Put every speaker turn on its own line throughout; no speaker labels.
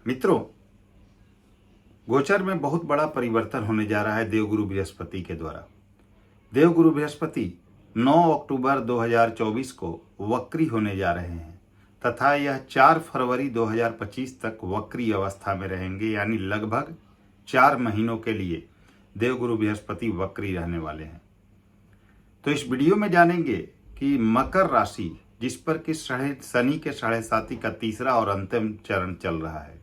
मित्रों, गोचर में बहुत बड़ा परिवर्तन होने जा रहा है देवगुरु बृहस्पति के द्वारा। देवगुरु बृहस्पति 9 अक्टूबर 2024 को वक्री होने जा रहे हैं तथा यह 4 फरवरी 2025 तक वक्री अवस्था में रहेंगे, यानी लगभग 4 महीनों के लिए देवगुरु बृहस्पति वक्री रहने वाले हैं। तो इस वीडियो में जानेंगे कि मकर राशि, जिस पर कि शनि के 7.5 का तीसरा और अंतिम चरण चल रहा है,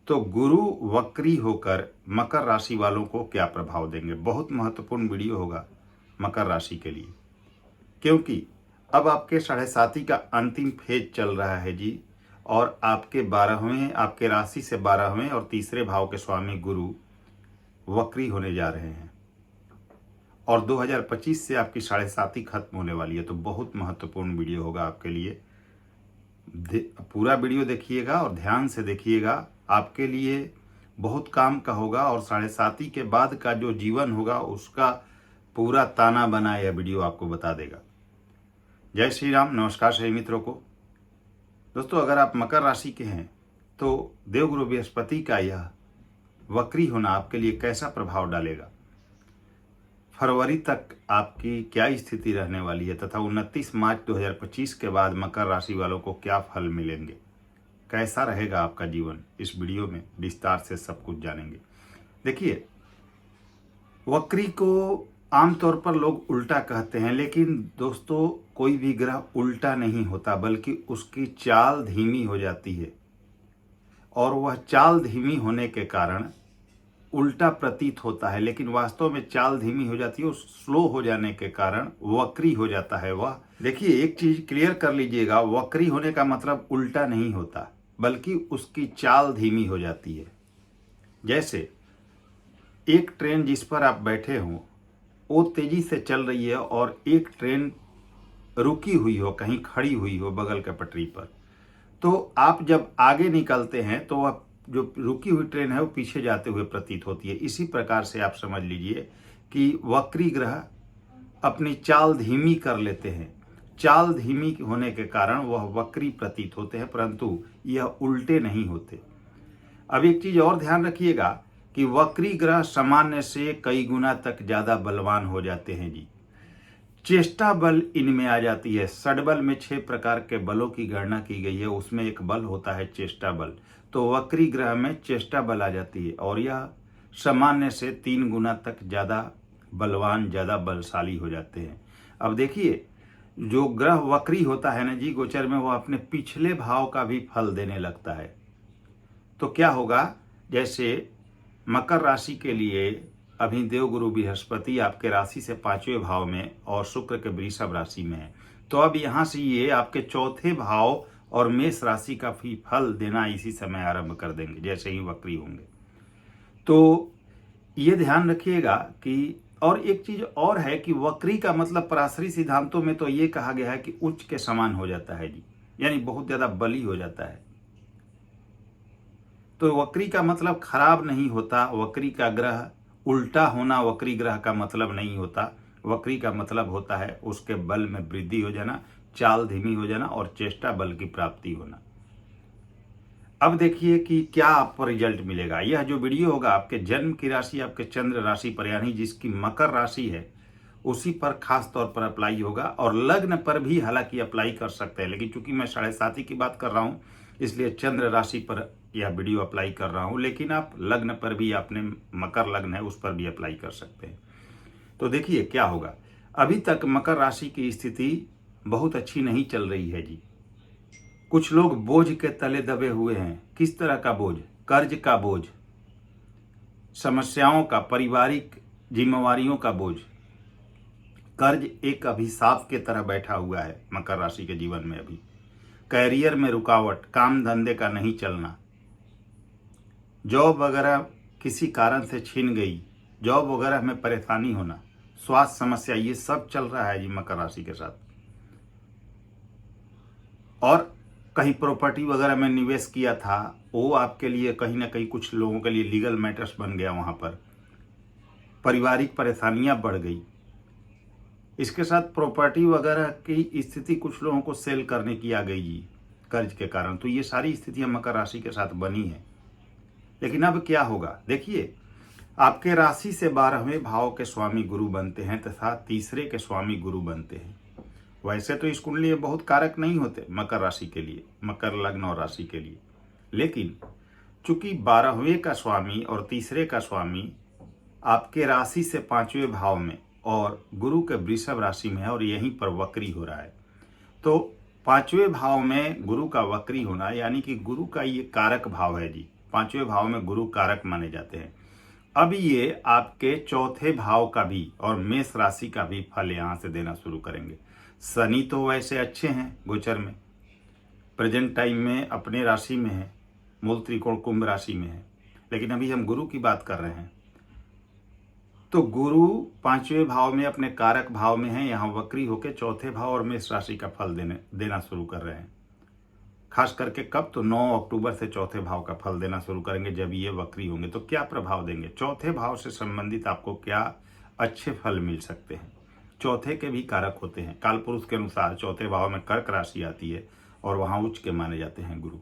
तो गुरु वक्री होकर मकर राशि वालों को क्या प्रभाव देंगे। बहुत महत्वपूर्ण वीडियो होगा मकर राशि के लिए, क्योंकि अब आपके 7.5 का अंतिम फेज चल रहा है जी, और आपके राशि से 12वें और तीसरे भाव के स्वामी गुरु वक्री होने जा रहे हैं और 2025 से आपकी 7.5 खत्म होने वाली है। तो बहुत महत्वपूर्ण वीडियो होगा आपके लिए। पूरा वीडियो देखिएगा और ध्यान से देखिएगा, आपके लिए बहुत काम का होगा और 7.5 के बाद का जो जीवन होगा उसका पूरा ताना बना यह वीडियो आपको बता देगा। जय श्री राम। नमस्कार सभी मित्रों को। दोस्तों, अगर आप मकर राशि के हैं तो देवगुरु बृहस्पति का यह वक्री होना आपके लिए कैसा प्रभाव डालेगा, फरवरी तक आपकी क्या स्थिति रहने वाली है तथा 29 मार्च 2025 के बाद मकर राशि वालों को क्या फल मिलेंगे, कैसा रहेगा आपका जीवन, इस वीडियो में विस्तार से सब कुछ जानेंगे। देखिए, वक्री को आमतौर पर लोग उल्टा कहते हैं, लेकिन दोस्तों कोई भी ग्रह उल्टा नहीं होता, बल्कि उसकी चाल धीमी हो जाती है और वह चाल धीमी होने के कारण उल्टा प्रतीत होता है, लेकिन वास्तव में चाल धीमी हो जाती है और स्लो हो जाने के कारण वक्री हो जाता है वह। देखिए, एक चीज क्लियर कर लीजिएगा, वक्री होने का मतलब उल्टा नहीं होता, बल्कि उसकी चाल धीमी हो जाती है। जैसे एक ट्रेन जिस पर आप बैठे हो वो तेजी से चल रही है और एक ट्रेन रुकी हुई हो, कहीं खड़ी हुई हो बगल के पटरी पर, तो आप जब आगे निकलते हैं तो वह जो रुकी हुई ट्रेन है वो पीछे जाते हुए प्रतीत होती है। इसी प्रकार से आप समझ लीजिए कि वक्री ग्रह अपनी चाल धीमी कर लेते हैं। चाल धीमी होने के कारण वह वक्री प्रतीत होते हैं, परंतु यह उल्टे नहीं होते। अब एक चीज और ध्यान रखिएगा कि वक्री ग्रह सामान्य से कई गुना तक ज्यादा बलवान हो जाते हैं जी। चेष्टा बल इनमें आ जाती है। षड्बल में 6 प्रकार के बलों की गणना की गई है, उसमें एक बल होता है चेष्टा बल। तो वक्री ग्रह में चेष्टा बल आ जाती है और यह सामान्य से 3 गुना तक ज्यादा बलवान, ज्यादा बलशाली हो जाते हैं। अब देखिए, जो ग्रह वक्री होता है ना जी गोचर में, वह अपने पिछले भाव का भी फल देने लगता है। तो क्या होगा, जैसे मकर राशि के लिए अभी देवगुरु बृहस्पति आपके राशि से 5वें भाव में और शुक्र के वृषभ राशि में है, तो अब यहाँ से ये आपके 4थे भाव और मेष राशि का भी फल देना इसी समय आरंभ कर देंगे जैसे ही वक्री होंगे। तो ये ध्यान रखिएगा कि, और एक चीज और है कि वक्री का मतलब पराशरी सिद्धांतों में तो ये कहा गया है कि उच्च के समान हो जाता है जी, यानी बहुत ज्यादा बली हो जाता है। तो वक्री का मतलब खराब नहीं होता। वक्री का ग्रह उल्टा होना वक्री ग्रह का मतलब नहीं होता। वक्री का मतलब होता है उसके बल में वृद्धि हो जाना, चाल धीमी हो जाना और चेष्टा बल की प्राप्ति होना। अब देखिए कि क्या आपको रिजल्ट मिलेगा। यह जो वीडियो होगा आपके जन्म की राशि, आपके चंद्र राशि पर, यानी जिसकी मकर राशि है उसी पर खास तौर पर अप्लाई होगा, और लग्न पर भी हालांकि अप्लाई कर सकते हैं, लेकिन चूंकि मैं 7.5 की बात कर रहा हूं इसलिए चंद्र राशि पर यह वीडियो अप्लाई कर रहा हूं, लेकिन आप लग्न पर भी, आपने मकर लग्न है उस पर भी अप्लाई कर सकते हैं। तो देखिए क्या होगा। अभी तक मकर राशि की स्थिति बहुत अच्छी नहीं चल रही है जी। कुछ लोग बोझ के तले दबे हुए हैं। किस तरह का बोझ? कर्ज का बोझ, समस्याओं का, पारिवारिक जिम्मेवारियों का बोझ। कर्ज एक अभिशाप के तरह बैठा हुआ है मकर राशि के जीवन में। अभी कैरियर में रुकावट, काम धंधे का नहीं चलना, जॉब वगैरह किसी कारण से छीन गई, जॉब वगैरह में परेशानी होना, स्वास्थ्य समस्या, ये सब चल रहा है जी मकर राशि के साथ। और कहीं प्रॉपर्टी वगैरह में निवेश किया था वो आपके लिए कहीं ना कहीं, कुछ लोगों के लिए लीगल मैटर्स बन गया, वहां पर पारिवारिक परेशानियां बढ़ गई। इसके साथ प्रॉपर्टी वगैरह की स्थिति कुछ लोगों को सेल करने की आ गई जी। कर्ज के कारण। तो ये सारी स्थितियां मकर राशि के साथ बनी है। लेकिन अब क्या होगा, देखिए, आपके राशि से 12वें भाव के स्वामी गुरु बनते हैं तथा तीसरे के स्वामी गुरु बनते हैं। वैसे तो इस कुंडली में बहुत कारक नहीं होते मकर राशि के लिए, मकर लग्न और राशि के लिए, लेकिन चूंकि 12वें का स्वामी और तीसरे का स्वामी आपके राशि से 5वें भाव में और गुरु के वृषभ राशि में है और यहीं पर वक्री हो रहा है, तो 5वें भाव में गुरु का वक्री होना यानी कि गुरु का ये कारक भाव है जी। 5वें भाव में गुरु कारक माने जाते हैं। अब ये आपके चौथे भाव का भी और मेष राशि का भी फल यहां से देना शुरू करेंगे। शनि तो वैसे अच्छे हैं गोचर में, प्रेजेंट टाइम में अपने राशि में है, मूल त्रिकोण कुंभ राशि में है, लेकिन अभी हम गुरु की बात कर रहे हैं। तो गुरु 5वें भाव में अपने कारक भाव में है, यहाँ वक्री होकर चौथे भाव और मेष राशि का फल देना शुरू कर रहे हैं। खास करके कब, तो 9 अक्टूबर से चौथे भाव का फल देना शुरू करेंगे जब ये वक्री होंगे। तो क्या प्रभाव देंगे, चौथे भाव से संबंधित आपको क्या अच्छे फल मिल सकते हैं। चौथे के भी कारक होते हैं, काल पुरुष के अनुसार चौथे भाव में कर्क राशि आती है और वहां उच्च के माने जाते हैं गुरु।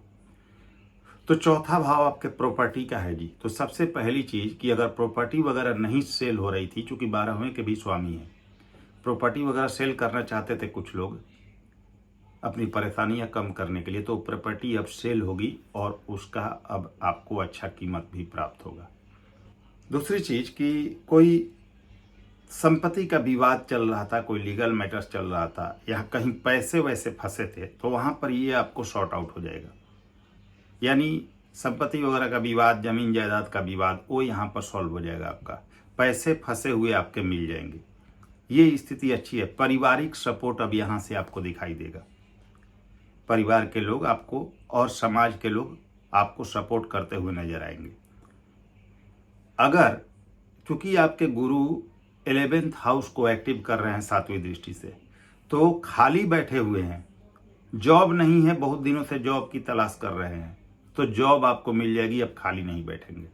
तो चौथा भाव आपके प्रॉपर्टी का है जी। तो सबसे पहली चीज कि अगर प्रॉपर्टी वगैरह नहीं सेल हो रही थी, चूंकि 12वें के भी स्वामी है, प्रॉपर्टी वगैरह सेल करना चाहते थे कुछ लोग अपनी परेशानियां कम करने के लिए, तो प्रॉपर्टी अब सेल होगी और उसका अब आपको अच्छा कीमत भी प्राप्त होगा। दूसरी चीज कि कोई संपत्ति का विवाद चल रहा था, कोई लीगल मैटर्स चल रहा था या कहीं पैसे वैसे फंसे थे, तो वहां पर ये आपको सॉर्ट आउट हो जाएगा। यानी संपत्ति वगैरह का विवाद, जमीन जायदाद का विवाद, वो यहाँ पर सॉल्व हो जाएगा आपका। पैसे फंसे हुए आपके मिल जाएंगे, ये स्थिति अच्छी है। पारिवारिक सपोर्ट अब यहाँ से आपको दिखाई देगा। परिवार के लोग आपको और समाज के लोग आपको सपोर्ट करते हुए नजर आएंगे। अगर चूंकि आपके गुरु 11th हाउस को एक्टिव कर रहे हैं 7वीं दृष्टि से, तो खाली बैठे हुए हैं, जॉब नहीं है, बहुत दिनों से जॉब की तलाश कर रहे हैं, तो जॉब आपको मिल जाएगी, अब खाली नहीं बैठेंगे।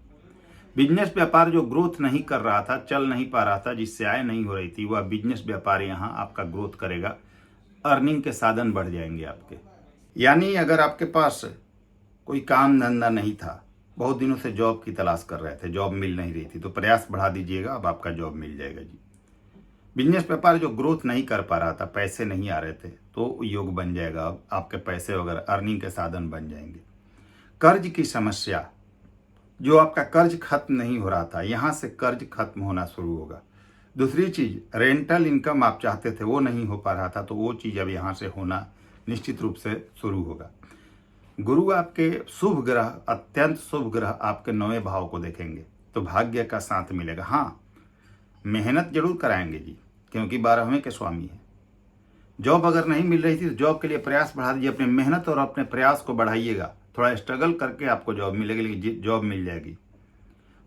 बिजनेस व्यापार जो ग्रोथ नहीं कर रहा था, चल नहीं पा रहा था, जिससे आय नहीं हो रही थी, वह बिजनेस व्यापार यहाँ आपका ग्रोथ करेगा, अर्निंग के साधन बढ़ जाएंगे आपके। यानी अगर आपके पास कोई काम धंधा नहीं था, बहुत दिनों से जॉब की तलाश कर रहे थे, जॉब मिल नहीं रही थी, तो प्रयास बढ़ा दीजिएगा, अब आपका जॉब मिल जाएगा जी। बिजनेस व्यापार जो ग्रोथ नहीं कर पा रहा था, पैसे नहीं आ रहे थे, तो योग बन जाएगा, अब आपके पैसे वगैरह अर्निंग के साधन बन जाएंगे। कर्ज की समस्या, जो आपका कर्ज खत्म नहीं हो रहा था, यहाँ से कर्ज खत्म होना शुरू होगा। दूसरी चीज, रेंटल इनकम आप चाहते थे वो नहीं हो पा रहा था, तो वो चीज अब यहाँ से होना निश्चित रूप से शुरू होगा। गुरु आपके शुभ ग्रह, अत्यंत शुभ ग्रह आपके 9वें भाव को देखेंगे, तो भाग्य का साथ मिलेगा। हाँ, मेहनत जरूर कराएंगे जी, क्योंकि 12वें के स्वामी है। जॉब अगर नहीं मिल रही थी तो जॉब के लिए प्रयास बढ़ा दीजिए, अपनी मेहनत और अपने प्रयास को बढ़ाइएगा, थोड़ा स्ट्रगल करके आपको जॉब मिलेगी, लेकिन जॉब मिल जाएगी।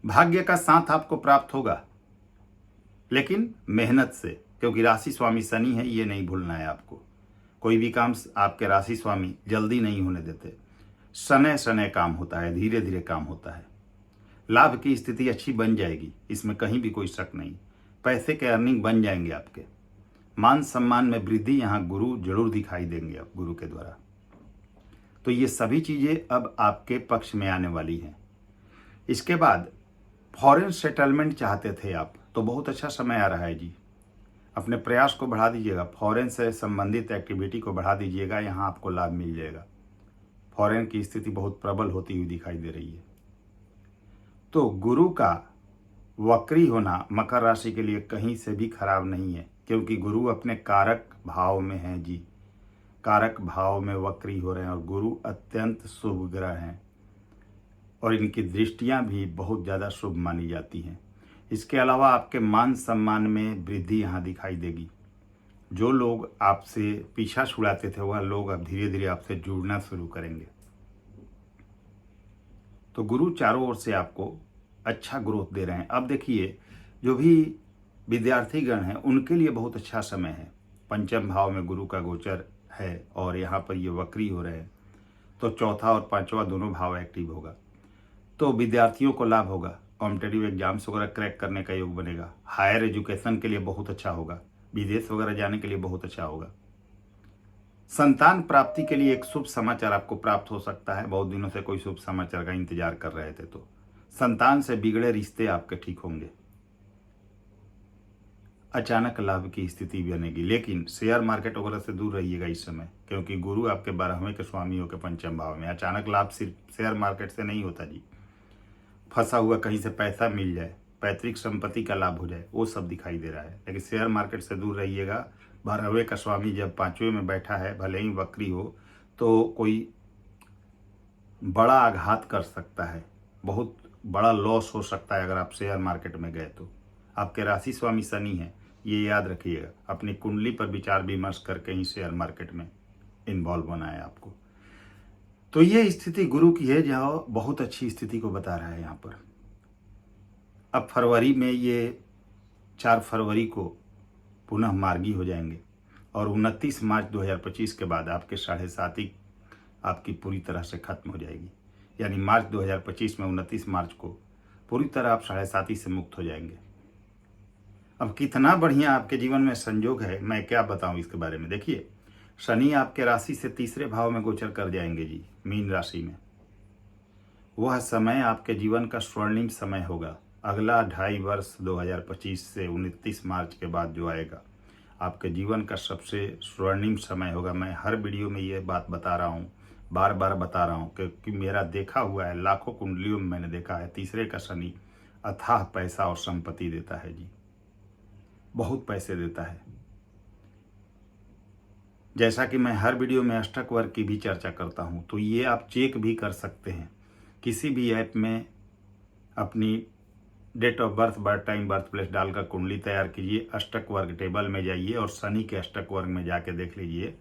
भाग्य का साथ आपको प्राप्त होगा, लेकिन मेहनत से, क्योंकि राशि स्वामी शनि है, ये नहीं भूलना है आपको। कोई भी काम आपके राशि स्वामी जल्दी नहीं होने देते, समय समय काम होता है, धीरे धीरे काम होता है। लाभ की स्थिति अच्छी बन जाएगी, इसमें कहीं भी कोई शक नहीं। पैसे के अर्निंग बन जाएंगे आपके, मान सम्मान में वृद्धि यहाँ गुरु जरूर दिखाई देंगे अब गुरु के द्वारा। तो ये सभी चीजें अब आपके पक्ष में आने वाली हैं। इसके बाद फॉरेन सेटलमेंट चाहते थे आप, तो बहुत अच्छा समय आ रहा है जी। अपने प्रयास को बढ़ा दीजिएगा, फॉरेन से संबंधित एक्टिविटी को बढ़ा दीजिएगा, यहाँ आपको लाभ मिल जाएगा। फॉरेन की स्थिति बहुत प्रबल होती हुई दिखाई दे रही है। तो गुरु का वक्री होना मकर राशि के लिए कहीं से भी खराब नहीं है, क्योंकि गुरु अपने कारक भाव में है जी। कारक भाव में वक्री हो रहे हैं और गुरु अत्यंत शुभ ग्रह हैं और इनकी दृष्टियां भी बहुत ज़्यादा शुभ मानी जाती हैं। इसके अलावा आपके मान सम्मान में वृद्धि यहाँ दिखाई देगी। जो लोग आपसे पीछा छुड़ाते थे, वह लोग अब धीरे धीरे आपसे जुड़ना शुरू करेंगे। तो गुरु चारों ओर से आपको अच्छा ग्रोथ दे रहे हैं। अब देखिए, जो भी विद्यार्थीगण हैं उनके लिए बहुत अच्छा समय है। पंचम भाव में गुरु का गोचर है और यहाँ पर ये वक्री हो रहे हैं, तो चौथा और पांचवा दोनों भाव एक्टिव होगा, तो विद्यार्थियों को लाभ होगा। कॉम्पिटेटिव एग्जाम्स वगैरह क्रैक करने का योग बनेगा। हायर एजुकेशन के लिए बहुत अच्छा होगा, विदेश वगैरह जाने के लिए बहुत अच्छा होगा। संतान प्राप्ति के लिए एक शुभ समाचार आपको प्राप्त हो सकता है। बहुत दिनों से कोई शुभ समाचार का इंतजार कर रहे थे तो संतान से बिगड़े रिश्ते आपके ठीक होंगे। अचानक लाभ की स्थिति बनेगी, लेकिन शेयर मार्केट वगैरह से दूर रहिएगा इस समय, क्योंकि गुरु आपके 12वें के स्वामी हो के पंचम भाव में। अचानक लाभ सिर्फ शेयर मार्केट से नहीं होता जी। फंसा हुआ कहीं से पैसा मिल जाए, पैतृक संपत्ति का लाभ हो जाए, वो सब दिखाई दे रहा है, लेकिन शेयर मार्केट से दूर रहिएगा। 12वें का स्वामी जब 5वें में बैठा है, भले ही वक्री हो, तो कोई बड़ा आघात कर सकता है, बहुत बड़ा लॉस हो सकता है अगर आप शेयर मार्केट में गए तो। आपके राशि स्वामी शनि है, ये याद रखिएगा। अपनी कुंडली पर विचार विमर्श करके ही शेयर मार्केट में इन्वॉल्व होना है आपको। तो ये स्थिति गुरु की है, जहाँ बहुत अच्छी स्थिति को बता रहा है यहाँ पर। अब फरवरी में ये 4 फरवरी को पुनः मार्गी हो जाएंगे और 29 मार्च 2025 के बाद आपके 7.5 आपकी पूरी तरह से खत्म हो जाएगी। यानी मार्च 2025 में 29 मार्च को पूरी तरह आप 7.5 से मुक्त हो जाएंगे। अब कितना बढ़िया आपके जीवन में संयोग है, मैं क्या बताऊं इसके बारे में। देखिए, शनि आपके राशि से 3रे भाव में गोचर कर जाएंगे जी, मीन राशि में। वह समय आपके जीवन का स्वर्णिम समय होगा। अगला 2.5 वर्ष 2025 से 29 मार्च के बाद जो आएगा, आपके जीवन का सबसे स्वर्णिम समय होगा। मैं हर वीडियो में ये बात बता रहा हूँ, बार बार बता रहा हूँ, क्योंकि मेरा देखा हुआ है, लाखों कुंडलियों में मैंने देखा है। 3रे का शनि अथाह पैसा और संपत्ति देता है जी, बहुत पैसे देता है। जैसा कि मैं हर वीडियो में अष्टक वर्ग की भी चर्चा करता हूं, तो ये आप चेक भी कर सकते हैं। किसी भी ऐप में अपनी date of birth, birth time, birth place डालकर कुंडली तैयार कीजिए, अष्टक वर्ग टेबल में जाइए और शनि के अष्टक वर्ग में जाके देख लीजिए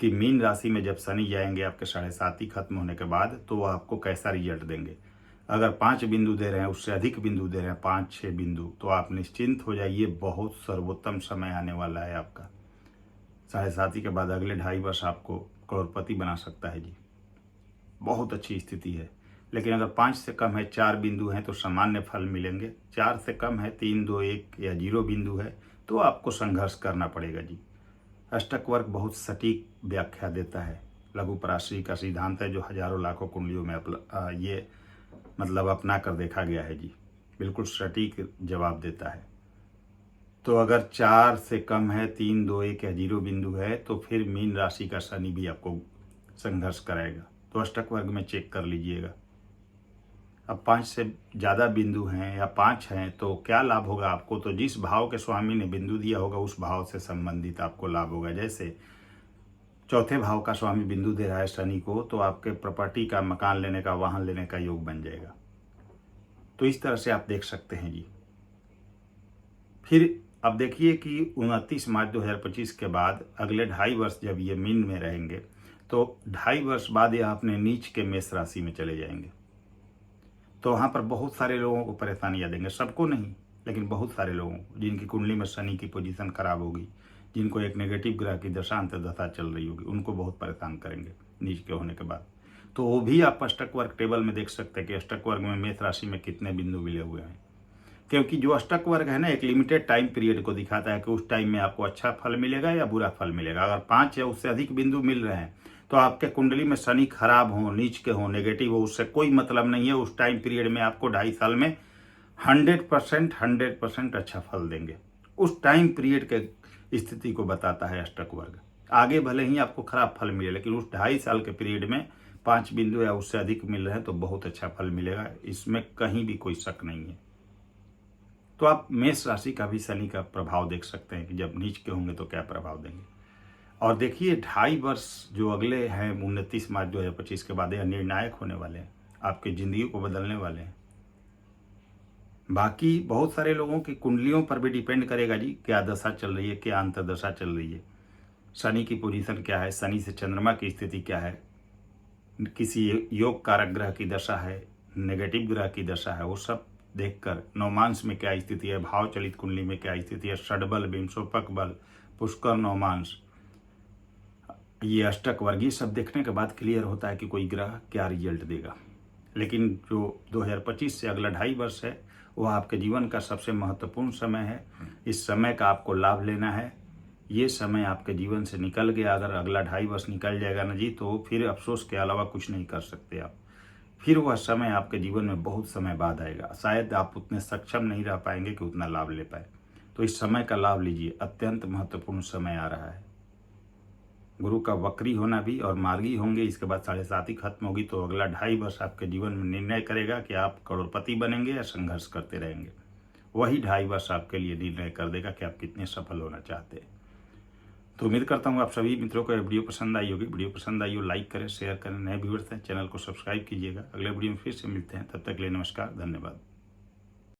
कि मीन राशि में जब शनि जाएंगे आपके 7.5 खत्म होने के बाद, तो वो आपको कैसा रिजल्ट देंगे। अगर 5 बिंदु दे रहे हैं, उससे अधिक बिंदु दे रहे हैं, 5-6 बिंदु, तो आप निश्चिंत हो जाइए, बहुत सर्वोत्तम समय आने वाला है आपका। 7.5 के बाद अगले 2.5 वर्ष आपको करोड़पति बना सकता है जी, बहुत अच्छी स्थिति है। लेकिन अगर 5 से कम है, 4 बिंदु हैं, तो सामान्य फल मिलेंगे। 4 से कम है, 3, 2, 1 या 0 बिंदु है, तो आपको संघर्ष करना पड़ेगा जी। अष्टक वर्ग बहुत सटीक व्याख्या देता है। लघु पराश्री का सिद्धांत है, जो हजारों लाखों कुंडलियों में ये मतलब अपना कर देखा गया है जी, बिल्कुल सटीक जवाब देता है। तो अगर 4 से कम है, 3, 2, 1 या 0 बिंदु है, तो फिर मीन राशि का शनि भी आपको संघर्ष कराएगा। तो अष्टक वर्ग में चेक कर लीजिएगा। अब 5 से ज़्यादा बिंदु हैं या 5 हैं, तो क्या लाभ होगा आपको। तो जिस भाव के स्वामी ने बिंदु दिया होगा, उस भाव से संबंधित आपको लाभ होगा। जैसे 4थे भाव का स्वामी बिंदु दे रहा है शनि को, तो आपके प्रॉपर्टी का, मकान लेने का, वाहन लेने का योग बन जाएगा। तो इस तरह से आप देख सकते हैं जी। फिर अब देखिए कि 29 मार्च 2025 के बाद अगले 2.5 वर्ष जब ये मीन में रहेंगे, तो 2.5 वर्ष बाद ये अपने नीच के मेष राशि में चले जाएंगे। तो वहाँ पर बहुत सारे लोगों को परेशानियाँ देंगे, सबको नहीं, लेकिन बहुत सारे लोगों को, जिनकी कुंडली में शनि की पोजीशन खराब होगी, जिनको एक नेगेटिव ग्रह की दशा अंतर्दशा चल रही होगी, उनको बहुत परेशान करेंगे नीच के होने के बाद। तो वो भी आप अष्टक वर्ग टेबल में देख सकते हैं कि अष्टक वर्ग में मेष राशि में कितने बिंदु मिले हुए हैं। क्योंकि जो अष्टक वर्ग है ना, एक लिमिटेड टाइम पीरियड को दिखाता है कि उस टाइम में आपको अच्छा फल मिलेगा या बुरा फल मिलेगा। अगर 5 या उससे अधिक बिंदु मिल रहे हैं, तो आपके कुंडली में शनि खराब हो, नीच के हो, नेगेटिव हो, उससे कोई मतलब नहीं है। उस टाइम पीरियड में आपको 2.5 साल में 100% अच्छा फल देंगे। उस टाइम पीरियड के स्थिति को बताता है अष्टक वर्ग। आगे भले ही आपको खराब फल मिले, लेकिन उस 2.5 साल के पीरियड में 5 बिंदु या उससे अधिक मिल रहे हैं, तो बहुत अच्छा फल मिलेगा, इसमें कहीं भी कोई शक नहीं है। तो आप मेष राशि का भी शनि का प्रभाव देख सकते हैं कि जब नीच के होंगे तो क्या प्रभाव देंगे। और देखिए, 2.5 वर्ष जो अगले हैं 29 मार्च 2025 के बाद, यह निर्णायक होने वाले हैं, आपकी जिंदगी को बदलने वाले हैं। बाकी बहुत सारे लोगों की कुंडलियों पर भी डिपेंड करेगा जी, क्या दशा चल रही है, क्या अंतर्दशा चल रही है, शनि की पोजीशन क्या है, शनि से चंद्रमा की स्थिति क्या है, किसी योग कारक ग्रह की दशा है, नेगेटिव ग्रह की दशा है, वो सब देखकर नवमांश में क्या स्थिति है, भाव चलित कुंडली में क्या स्थिति है, षडबल, विंशोपक बल, पुष्कर, नवमांश, ये अष्टक वर्ग, ये सब देखने के बाद क्लियर होता है कि कोई ग्रह क्या रिजल्ट देगा। लेकिन जो 2025 से अगला 2.5 वर्ष है, वह आपके जीवन का सबसे महत्वपूर्ण समय है। इस समय का आपको लाभ लेना है। ये समय आपके जीवन से निकल गया, अगर अगला 2.5 वर्ष निकल जाएगा ना जी, तो फिर अफसोस के अलावा कुछ नहीं कर सकते आप। फिर वह समय आपके जीवन में बहुत समय बाद आएगा, शायद आप उतने सक्षम नहीं रह पाएंगे कि उतना लाभ ले पाए। तो इस समय का लाभ लीजिए, अत्यंत महत्वपूर्ण समय आ रहा है। गुरु का वक्री होना भी और मार्गी होंगे, इसके बाद 7.5 खत्म होगी, तो अगला 2.5 वर्ष आपके जीवन में निर्णय करेगा कि आप करोड़पति बनेंगे या संघर्ष करते रहेंगे। वही 2.5 वर्ष आपके लिए निर्णय कर देगा कि आप कितने सफल होना चाहते हैं। तो उम्मीद करता हूँ आप सभी मित्रों को वीडियो पसंद आई होगी। वीडियो पसंद आई हो लाइक करें, शेयर करें, नए व्यूअर्स हैं चैनल को सब्सक्राइब कीजिएगा। अगले वीडियो में फिर से मिलते हैं, तब तक के लिए नमस्कार, धन्यवाद।